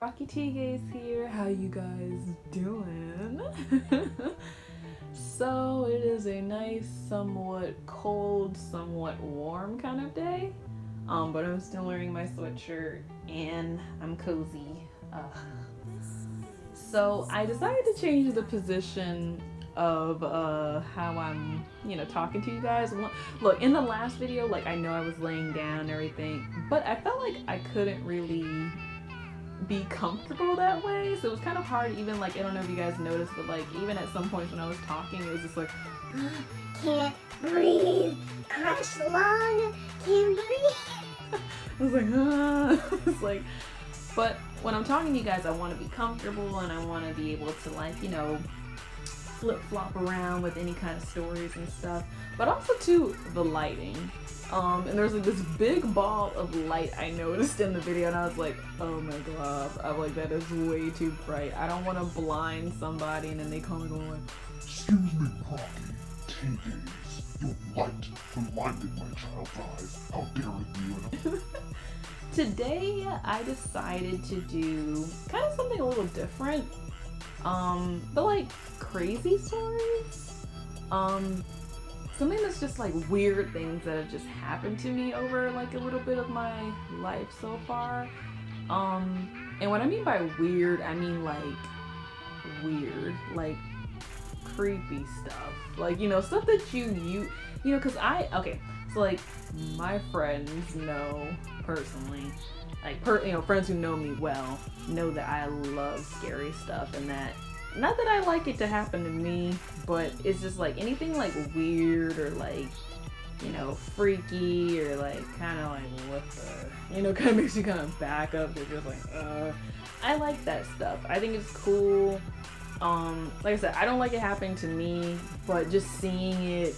Rocky T-Gaze here. How you guys doing? So it is a nice, somewhat cold, somewhat warm kind of day. But I'm still wearing my sweatshirt and I'm cozy. So I decided to change the position of how I'm, talking to you guys. Look, in the last video, like, I know I was laying down and everything, but I felt like I couldn't really be comfortable that way, so it was kind of hard. Even like, I don't know if you guys noticed, but like even at some points when I was talking, it was just like can't breathe, crush lung, can't breathe. I was like it's like, but when I'm talking to you guys, I want to be comfortable and I want to be able to, like, flip-flop around with any kind of stories and stuff, but also too the lighting. And there's like this big ball of light I noticed in the video, and I was like, oh my god, I'm like, that is way too bright. I don't want to blind somebody and then they come going, excuse me, Rocky T-Gaze, your light blinded my child's eyes. How dare you? Today I decided to do kind of something a little different, but like crazy stories. Something that's just like weird things that have just happened to me over like a little bit of my life so far. And what I mean by weird, I mean like weird, like creepy stuff. Like, stuff that cause so like my friends know personally, like friends who know me well know that I love scary stuff, and that, not that I like it to happen to me, but it's just like anything like weird or like, freaky or like kind of like what the, kind of makes you kind of back up. You're just like, I like that stuff. I think it's cool. Like I said, I don't like it happening to me, but just seeing it,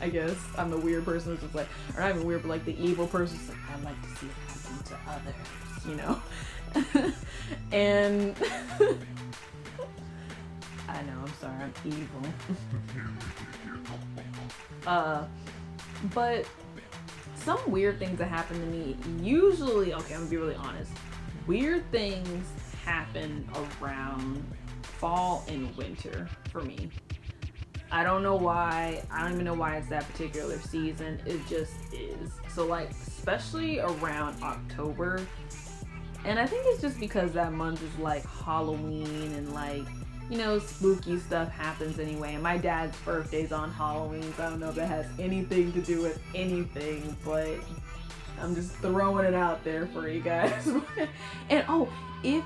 I guess I'm the weird person who's just like, or not even weird, but like the evil person who's like, I like to see it happen to others, and I know, I'm sorry, I'm evil. But some weird things that happen to me, usually, okay, I'm gonna be really honest, weird things happen around fall and winter for me. I don't know why, I don't even know why it's that particular season, it just is. So like, especially around October, and I think it's just because that month is like Halloween and like, spooky stuff happens anyway. And my dad's birthday's on Halloween, so I don't know if that has anything to do with anything, but I'm just throwing it out there for you guys. And if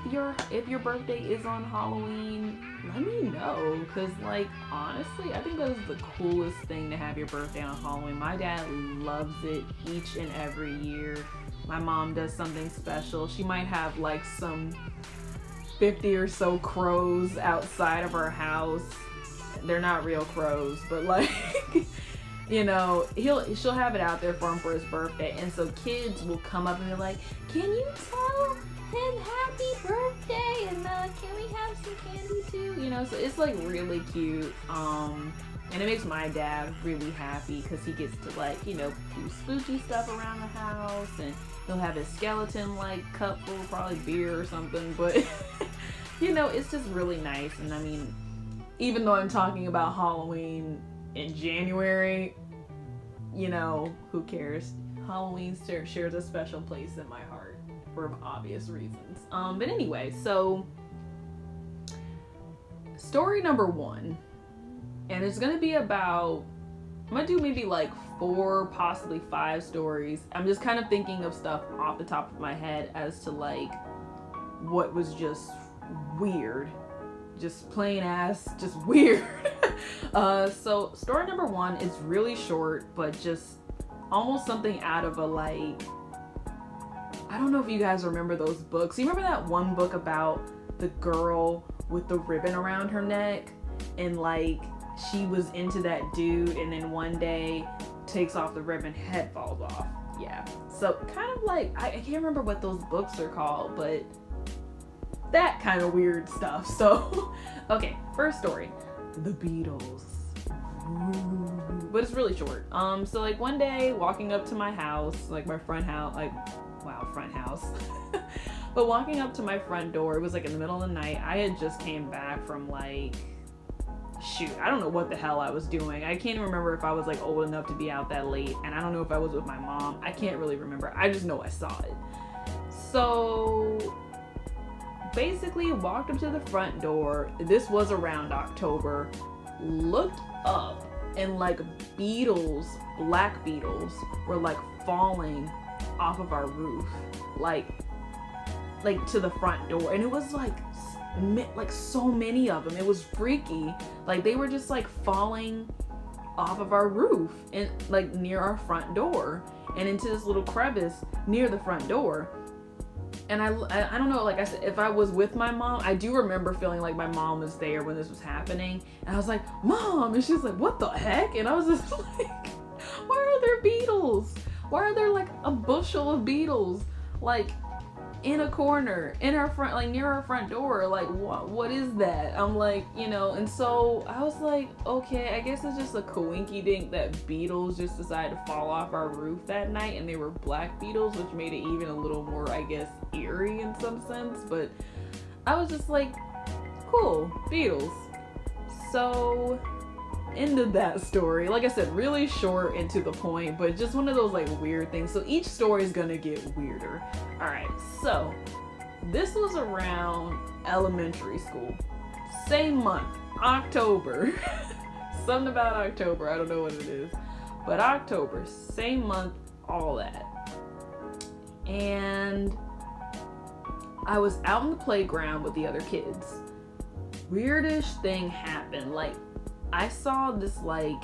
your birthday is on Halloween, let me know, because like honestly, I think that is the coolest thing to have your birthday on Halloween. My dad loves it each and every year. My mom does something special. She might have like some 50 or so crows outside of our house. They're not real crows, but like, she'll have it out there for him for his birthday. And so kids will come up and be like, can you tell him happy birthday? And can we have some candy too? So it's like really cute. And it makes my dad really happy because he gets to like, do spooky stuff around the house, and he'll have his skeleton like cup full of probably beer or something, but it's just really nice. And I mean, even though I'm talking about Halloween in January, who cares? Halloween shares a special place in my heart for obvious reasons. But anyway, so story number 1. And it's gonna be about, I'm gonna do maybe like 4, possibly 5 stories. I'm just kind of thinking of stuff off the top of my head as to like what was just weird, just plain ass, just weird. So story number 1 is really short, but just almost something out of a like, I don't know if you guys remember those books. You remember that one book about the girl with the ribbon around her neck, and like she was into that dude, and then one day takes off the ribbon, head falls off. Yeah, so kind of like, I can't remember what those books are called, but that kind of weird stuff. So okay, first story, the Beatles. But it's really short. So like one day walking up to my house, like my front house, like wow, front house. But walking up to my front door, it was like in the middle of the night. I had just came back from like, shoot, I don't know what the hell I was doing. I can't even remember if I was like old enough to be out that late, and I don't know if I was with my mom. I can't really remember. I just know I saw it. So basically walked up to the front door. This was around October. Looked up, and like beetles, black beetles, were like falling off of our roof, like to the front door, and it was like so many of them. It was freaky. Like they were just like falling off of our roof and like near our front door and into this little crevice near the front door. And I don't know, like I said, if I was with my mom, I do remember feeling like my mom was there when this was happening. And I was like, Mom! And she was like, what the heck? And I was just like, why are there beetles? Why are there like a bushel of beetles like in a corner in our front, like near our front door? Like what is that? I'm like, you know. And so I was like, okay, I guess it's just a coinky dink that beetles just decided to fall off our roof that night, and they were black beetles, which made it even a little more, I guess, eerie in some sense. But I was just like, cool, beetles. So end of that story. Like I said, really short and to the point, but just one of those like weird things. So each story is gonna get weirder. All right, so this was around elementary school. Same month, October. Something about October, I don't know what it is. But October, same month, all that. And I was out in the playground with the other kids. Weirdish thing happened. Like, I saw this like,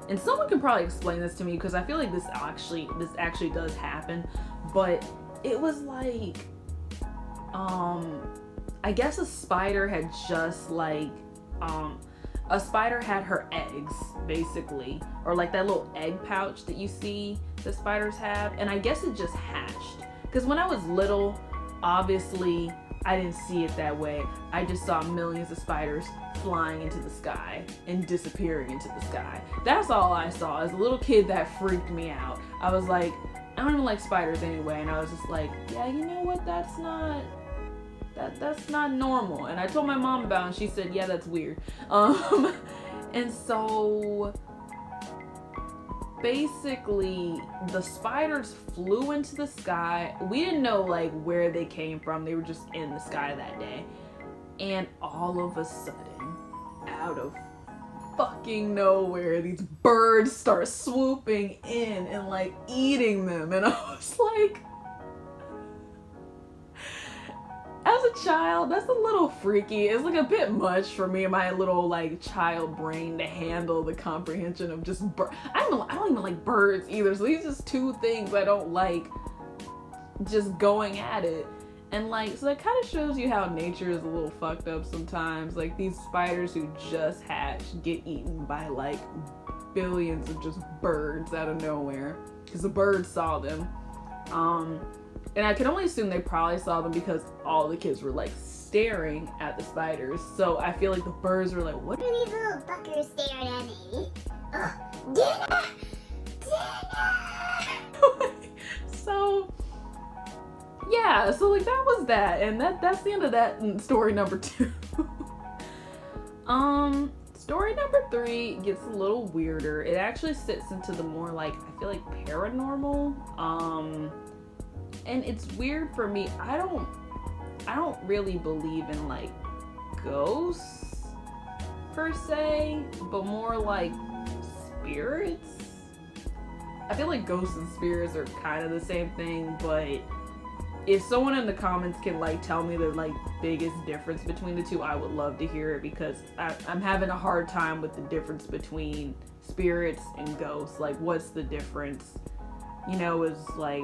and someone can probably explain this to me because I feel like this actually does happen, but it was like, I guess a spider had just like, a spider had her eggs basically, or like that little egg pouch that you see that spiders have, and I guess it just hatched. Because when I was little, obviously I didn't see it that way. I just saw millions of spiders flying into the sky and disappearing into the sky. That's all I saw. As a little kid, that freaked me out. I was like, I don't even like spiders anyway, and I was just like, yeah, you know what, that's not normal. And I told my mom about it, and she said, yeah, that's weird. And so basically the spiders flew into the sky. We didn't know like where they came from. They were just in the sky that day. And all of a sudden, out of fucking nowhere, these birds start swooping in and like eating them. And I was like, as a child, that's a little freaky. It's like a bit much for me and my little like child brain to handle the comprehension of just I don't even like birds either. So these are just two things I don't like just going at it. And like, so that kind of shows you how nature is a little fucked up sometimes. Like these spiders who just hatched get eaten by like billions of just birds out of nowhere. Because the birds saw them. And I can only assume they probably saw them because all the kids were like staring at the spiders. So I feel like the birds were like, what What are these little fuckers staring at me? Dinner! Dinner! So yeah, so like that was that, and that's the end of that story number 2. Story number 3 gets a little weirder. It actually sits into the more like, I feel like paranormal. And it's weird for me. I don't really believe in like ghosts per se, but more like spirits. I feel like ghosts and spirits are kind of the same thing, but if someone in the comments can like tell me the like biggest difference between the two, I would love to hear it, because I'm having a hard time with the difference between spirits and ghosts. Like, what's the difference? You know, is like,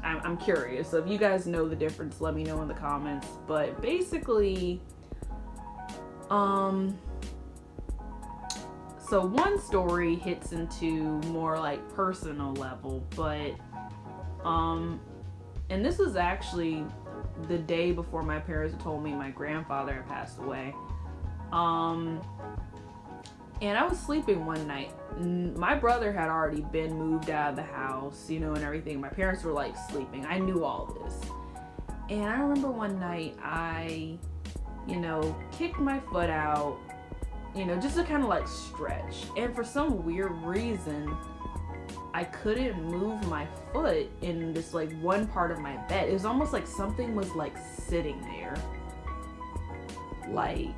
I'm curious. So if you guys know the difference, let me know in the comments. But basically, so one story hits into more like personal level, but and this was actually the day before my parents told me my grandfather had passed away. And I was sleeping one night. My brother had already been moved out of the house, you know, and everything. My parents were like sleeping. I knew all this. And I remember one night I, you know, kicked my foot out, you know, just to kind of like stretch. And for some weird reason, I couldn't move my foot in this like one part of my bed. It was almost like something was like sitting there. Like,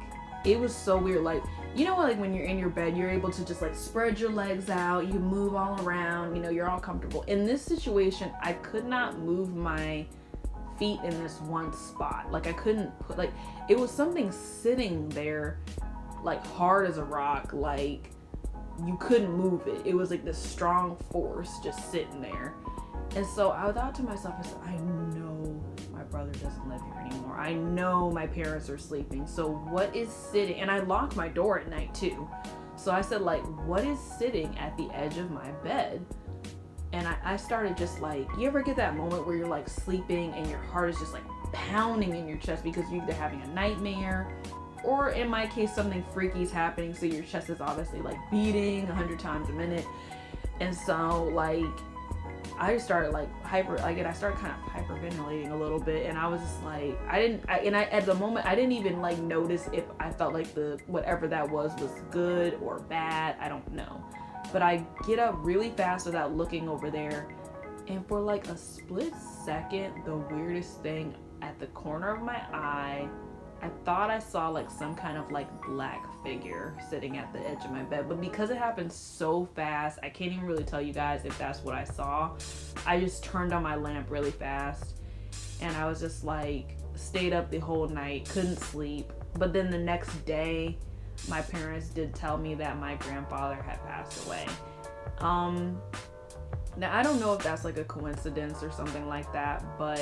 it was so weird. Like, you know, like when you're in your bed, you're able to just like spread your legs out, you move all around, you know, you're all comfortable. In this situation, I could not move my feet in this one spot. Like, I couldn't put, like, it was something sitting there, like hard as a rock, like you couldn't move it. It was like this strong force just sitting there. And so I thought to myself, I said, I know my brother doesn't live here anymore. I know my parents are sleeping. So what is sitting? And I locked my door at night too. So I said, like, what is sitting at the edge of my bed? And I started just like, you ever get that moment where you're like sleeping and your heart is just like pounding in your chest because you're either having a nightmare, or in my case, something freaky is happening. So your chest is obviously like beating 100 times a minute. And so like, I started like I started kind of hyperventilating a little bit, and I was just like, at the moment I didn't even like notice if I felt like the whatever that was good or bad. I don't know, but I get up really fast without looking over there, and for like a split second, the weirdest thing, at the corner of my eye, I thought I saw like some kind of like black figure sitting at the edge of my bed. But because it happened so fast, I can't even really tell you guys if that's what I saw. I just turned on my lamp really fast, and I was just like, stayed up the whole night, couldn't sleep. But then the next day, my parents did tell me that my grandfather had passed away. Now I don't know if that's like a coincidence or something like that, but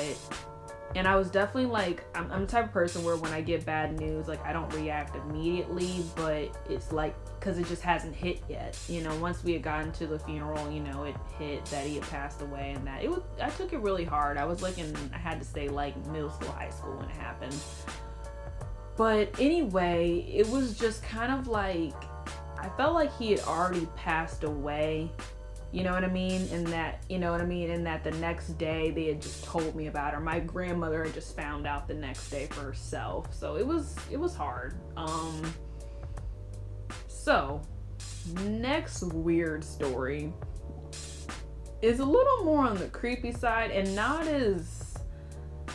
and I was definitely like, I'm the type of person where when I get bad news, like I don't react immediately, but it's like, cause it just hasn't hit yet. You know, once we had gotten to the funeral, you know, it hit that he had passed away, and that I took it really hard. I was like I had to stay like middle school, high school when it happened. But anyway, it was just kind of like, I felt like he had already passed away. You know what I mean? And that, you know what I mean? And that the next day they had just told me about her. My grandmother had just found out the next day for herself. So it was hard. So next weird story is a little more on the creepy side and not as,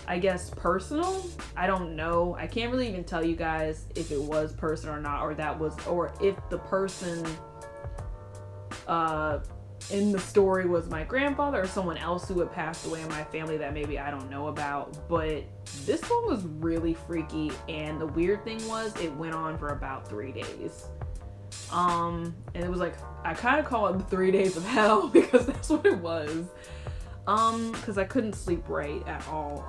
I guess, personal. I don't know. I can't really even tell you guys if it was personal or not, or if the person, in the story was my grandfather or someone else who had passed away in my family that maybe I don't know about. But this one was really freaky, and the weird thing was it went on for about 3 days. And it was like, I kind of call it the 3 days of hell because that's what it was. Because I couldn't sleep right at all.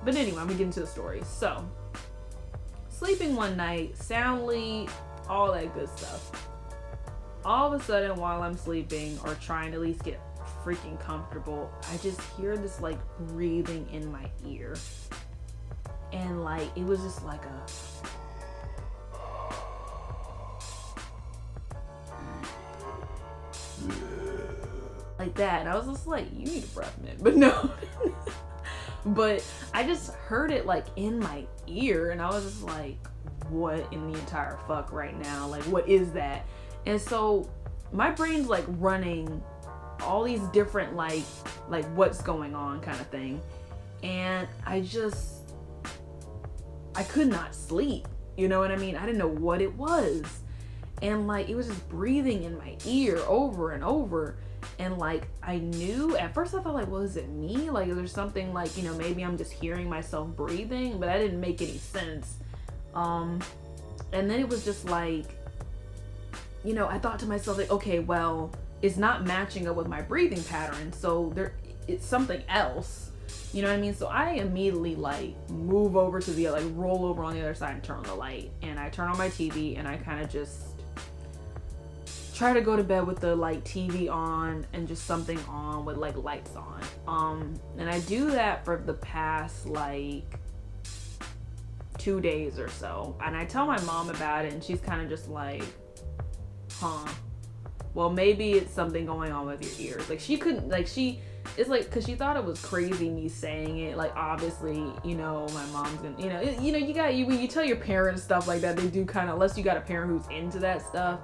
But anyway, I'm gonna get into the story. So, sleeping one night, soundly, all that good stuff. All of a sudden, while I'm sleeping or trying to at least get freaking comfortable, I just hear this like breathing in my ear. And like, it was just like a like that. And I was just like, you need a breath mint. But no. But I just heard it like in my ear, and I was just like, what in the entire fuck right now? Like, what is that? And so my brain's like running all these different like what's going on kind of thing. And I could not sleep. You know what I mean? I didn't know what it was. And like, it was just breathing in my ear over and over. And like, I knew at first, I thought like, well, is it me? Like, is there something like, you know, maybe I'm just hearing myself breathing, but that didn't make any sense. And then it was just like, you know, I thought to myself like, okay, well, it's not matching up with my breathing pattern, so it's something else. You know what I mean? So I immediately like move over to the, like, roll over on the other side and turn on the light. And I turn on my TV, and I kind of just try to go to bed with the like TV on and just something on with like lights on. And I do that for the past like 2 days or so. And I tell my mom about it, and she's kind of just like, huh, well, maybe it's something going on with your ears. Like, she couldn't, like, it's like, because she thought it was crazy me saying it. Like, obviously, you know, my mom's gonna, when you tell your parents stuff like that, they do kind of, unless you got a parent who's into that stuff,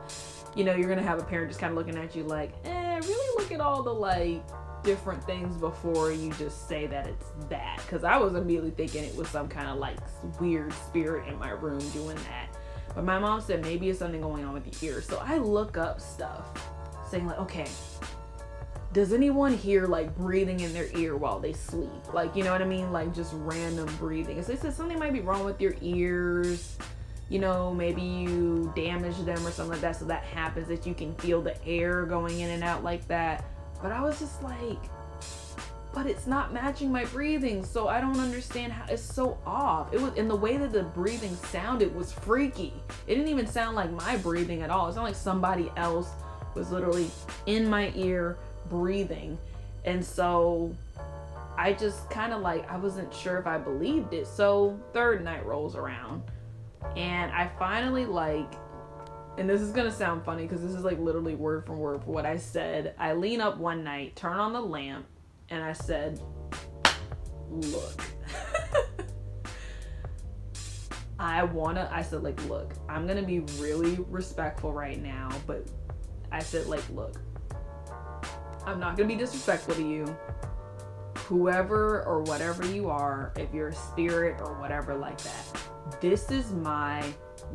you know, you're gonna have a parent just kind of looking at you like, really look at all the, like, different things before you just say that it's that. Because I was immediately thinking it was some kind of, like, weird spirit in my room doing that. But my mom said maybe it's something going on with the ears. So I look up stuff saying, like, okay, does anyone hear, like, breathing in their ear while they sleep? Like, you know what I mean? Like, just random breathing. So they said something might be wrong with your ears. You know, maybe you damage them or something like that. So that happens, that you can feel the air going in and out like that. But I was just like, but it's not matching my breathing. So I don't understand how it's so off. It was, in the way that the breathing sounded was freaky. It didn't even sound like my breathing at all. It sounded like somebody else was literally in my ear breathing. And so I just kind of like, I wasn't sure if I believed it. So third night rolls around and I finally, like, and this is gonna sound funny because this is like literally word for word for what I said. I lean up one night, turn on the lamp, and I said, look, I said, like, look, I'm gonna be really respectful right now, but I said, like, look, I'm not gonna be disrespectful to you. Whoever or whatever you are, if you're a spirit or whatever like that, this is my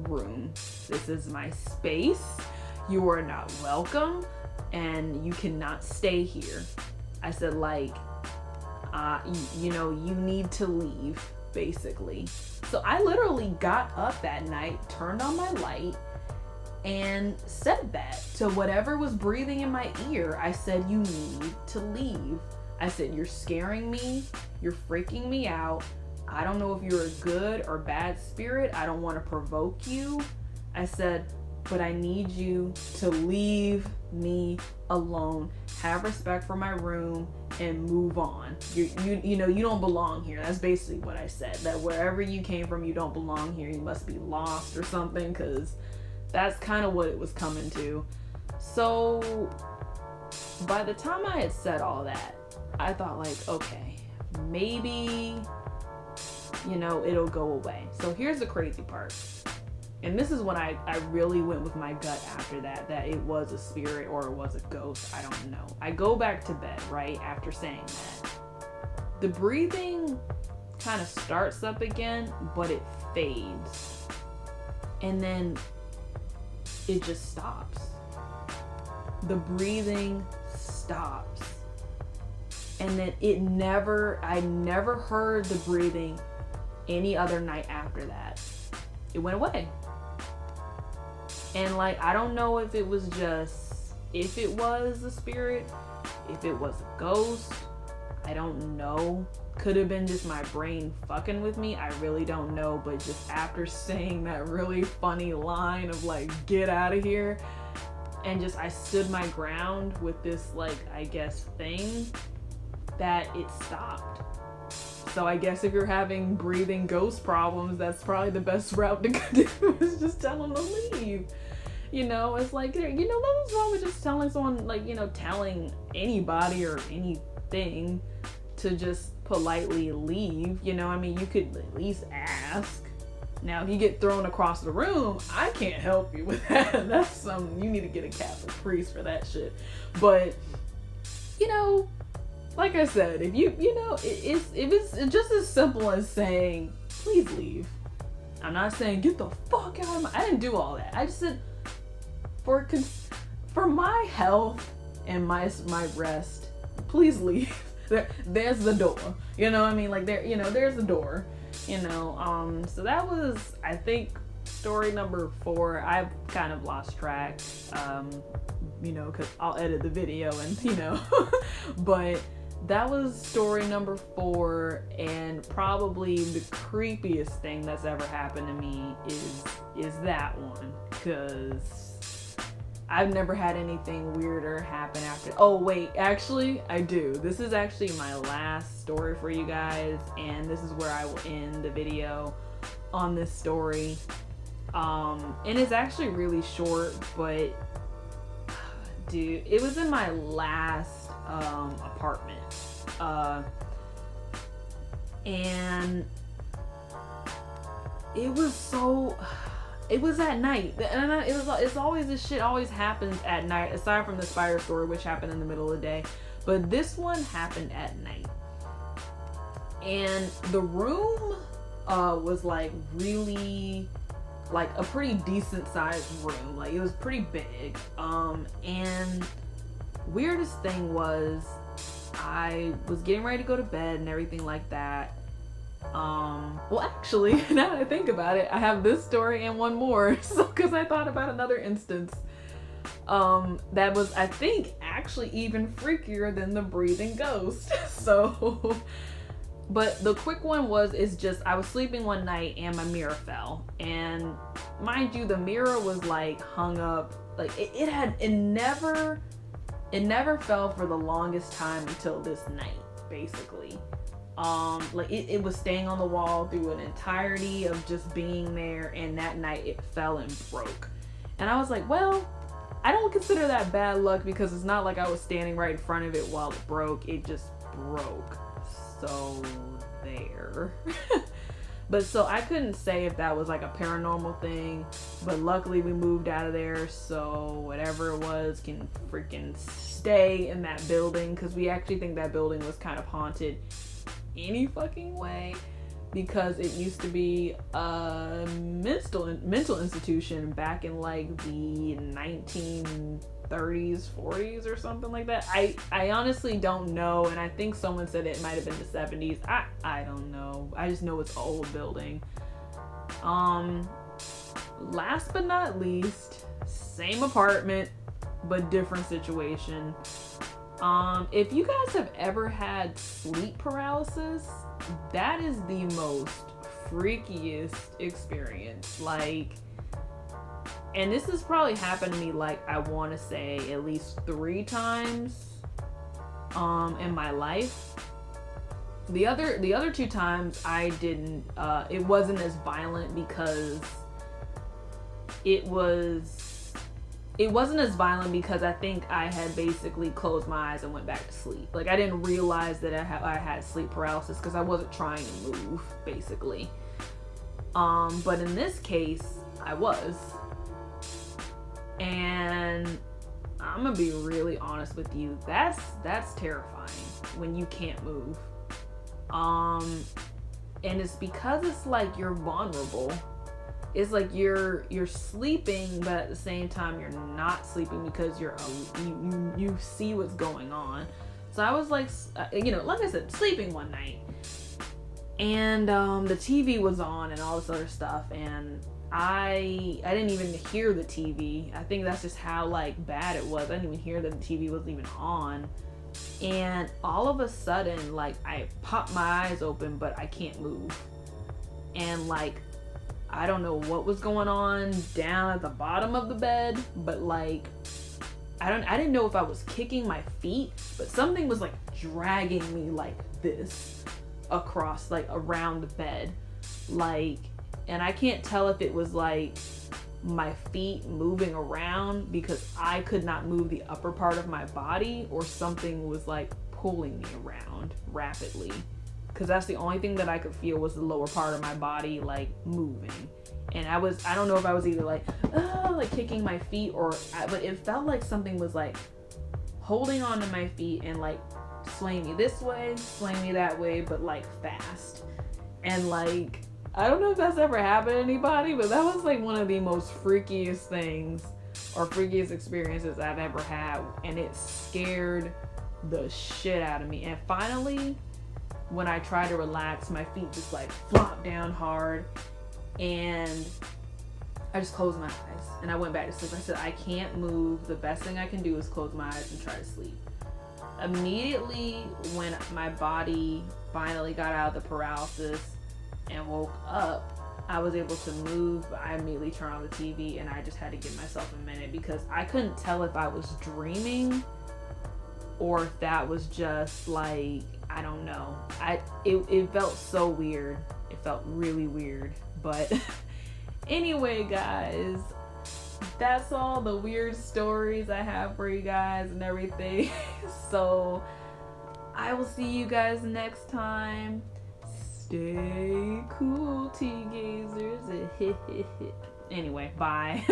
room. This is my space. You are not welcome and you cannot stay here. I said, like, you need to leave, basically. So I literally got up that night, turned on my light, and said that to whatever was breathing in my ear. I said, you need to leave. I said, you're scaring me. You're freaking me out. I don't know if you're a good or bad spirit. I don't want to provoke you. I said, but I need you to leave me alone. Have respect for my room and move on. You don't belong here. That's basically what I said. That wherever you came from, you don't belong here. You must be lost or something, because that's kind of what it was coming to. So by the time I had said all that, I thought, like, okay, maybe, it'll go away. So here's the crazy part. And this is when I really went with my gut after that it was a spirit or it was a ghost. I don't know. I go back to bed, right, after saying that. The breathing kind of starts up again, but it fades. And then it just stops. The breathing stops. And then I never heard the breathing any other night after that. It went away. And, like, I don't know if it was a spirit, if it was a ghost, I don't know. Could have been just my brain fucking with me. I really don't know. But just after saying that really funny line of, like, get out of here, and just I stood my ground with this, like, I guess thing, that it stopped. So I guess if you're having breathing ghost problems, that's probably the best route to go, is just tell them to leave. It's like, nothing's wrong with just telling someone, like, telling anybody or anything to just politely leave. You could at least ask. Now, if you get thrown across the room, I can't help you with that. That's something, you need to get a Catholic priest for that shit. But, like I said, if if it's just as simple as saying, please leave. I'm not saying get the fuck out of my, I didn't do all that. I just said, for my health and my rest, please leave. There's the door. Like, there's the door. So that was, I think, story number 4. I've kind of lost track, because I'll edit the video and, but that was story number 4, and probably the creepiest thing that's ever happened to me is that one, because I've never had anything weirder happen after. Oh wait, actually I do. This is actually my last story for you guys, and this is where I will end the video on this story. And it's actually really short, but Dude, it was in my last apartment. And it was at night. And it's always, this shit always happens at night, aside from the spider story, which happened in the middle of the day. But this one happened at night. And the room was like really, like a pretty decent sized room. Like it was pretty big. And weirdest thing was, I was getting ready to go to bed and everything like that. Well, actually, now that I think about it, I have this story and one more. So, because I thought about another instance that was, I think, actually even freakier than the breathing ghost. So, but the quick one is just, I was sleeping one night and my mirror fell. And mind you, the mirror was like hung up, like it never fell for the longest time until this night, basically. Like it was staying on the wall through an entirety of just being there, and that night it fell and broke. And I was like, well, I don't consider that bad luck, because it's not like I was standing right in front of it while it broke. It just broke. So there. But so I couldn't say if that was like a paranormal thing, but luckily we moved out of there, so whatever it was can freaking stay in that building, because we actually think that building was kind of haunted any fucking way, because it used to be a mental institution back in like the 1930s, 40s or something like that. I honestly don't know, and I think someone said it might have been the 70s. I don't know. I just know it's an old building. Last but not least, same apartment but different situation. If you guys have ever had sleep paralysis, that is the most freakiest experience. Like, and this has probably happened to me, like, I want to say at least 3 times in my life. The other 2 times I didn't, it wasn't as violent, because it wasn't as violent because I think I had basically closed my eyes and went back to sleep. Like, I didn't realize that I had sleep paralysis because I wasn't trying to move, basically. But in this case, I was. And I'm gonna be really honest with you. That's terrifying when you can't move. And it's because it's like you're vulnerable. It's like you're sleeping, but at the same time you're not sleeping, because you see what's going on. So I was like, like I said, sleeping one night, and the TV was on and all this other stuff, and I didn't even hear the TV. I think that's just how like bad it was. I didn't even hear that the TV wasn't even on. And all of a sudden, like, I pop my eyes open, but I can't move. And like, I don't know what was going on down at the bottom of the bed, but like, I didn't know if I was kicking my feet, but something was like dragging me like this across, like around the bed. Like, and I can't tell if it was like my feet moving around because I could not move the upper part of my body, or something was like pulling me around rapidly. Because that's the only thing that I could feel was the lower part of my body like moving. And I don't know if I was either like kicking my feet, but it felt like something was like holding onto my feet and like swaying me this way, swaying me that way, but like fast. And like, I don't know if that's ever happened to anybody, but that was like one of the most freakiest things or freakiest experiences I've ever had. And it scared the shit out of me. And finally, when I tried to relax, my feet just like flopped down hard, and I just closed my eyes and I went back to sleep. I said, I can't move. The best thing I can do is close my eyes and try to sleep. Immediately when my body finally got out of the paralysis and woke up, I was able to move, but I immediately turned on the TV, and I just had to give myself a minute, because I couldn't tell if I was dreaming or if that was just like, I don't know. It felt so weird. It felt really weird. But anyway, guys, that's all the weird stories I have for you guys and everything. So I will see you guys next time. Stay cool, tea gazers. Anyway, bye.